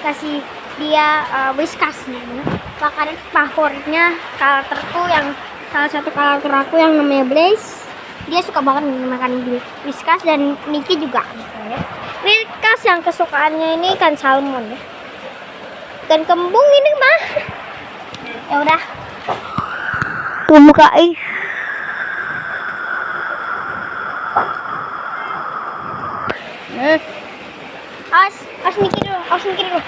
kasih dia Whiskas nih. Makanan favoritnya karakterku yang salah satu karakter aku yang namanya Blaze. Dia suka banget makan Whiskas dan Niki juga. Whiskas yang kesukaannya ini ikan salmon ya. Ikan kembung ini mah. Ya udah. Gue bukain. Awas Niki dulu, awas Niki dulu.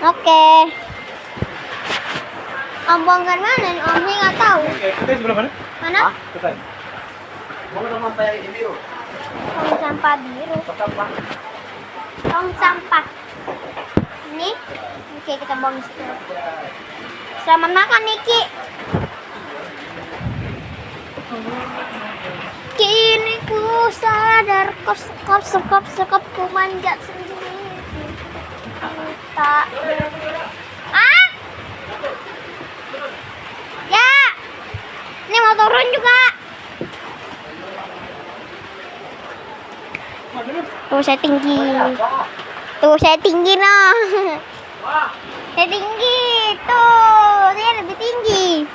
Oke. Om bongkar mana? Omnya nggak tahu. Kita sebelah mana? Mana? Kita. Mau sampah yang ini biru. Tong sampah biru. Sampah. Tong sampah. Ini. Oke, kita buang situ. Selamat makan, Niki. Kini ku sadar sekop ku manjat sendiri. Tak. Ya. Ini mau turun juga. Tuh saya tinggi. Tuh saya tinggi noh. Saya tinggi. Tuh, saya lebih tinggi.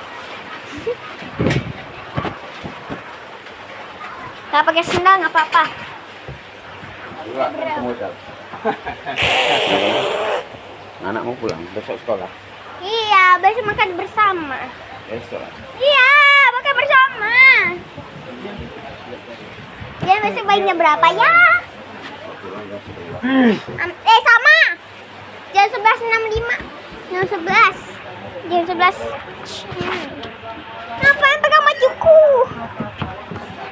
Gak pakai sendal nggak apa-apa. Anak mau pulang besok sekolah. Iya, besok makan bersama. Besok. Iya, makan bersama. Ya besok bayinya berapa ya? Sama. Jam 11.65. Jam 11. Jam 11. Ngapain pegang bajuku?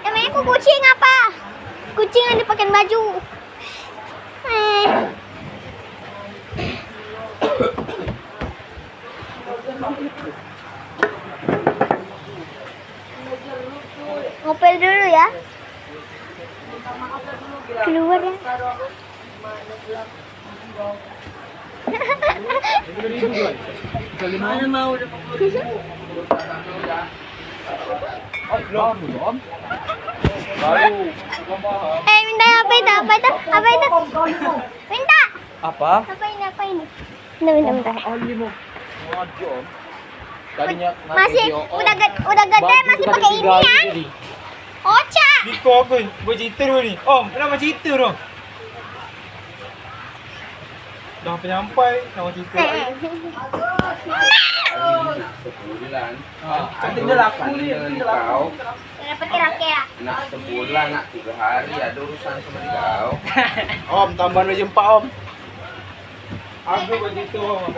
Emangnya aku kucing apa? Kucing yang dipakai baju. Ngopel dulu ya. Keluar ya. Mana mau udah 40.000. Belum. Minta apa itu? Apa itu? Minta. Apa? Apa ini? Minta. Masih udah gede masih pakai ini ya? Ocha. Diko aku, buat cerita dulu ni. Om, kenapa cerita dong? Dah penyampai, nama cerita. Sebulan. Ada dia laku ni. Kau Dapat kira-kira. nak sebulan, nak 3 hari ada urusan sama kau. Om, tambahan lagi 4 om. Aku buat cerita om.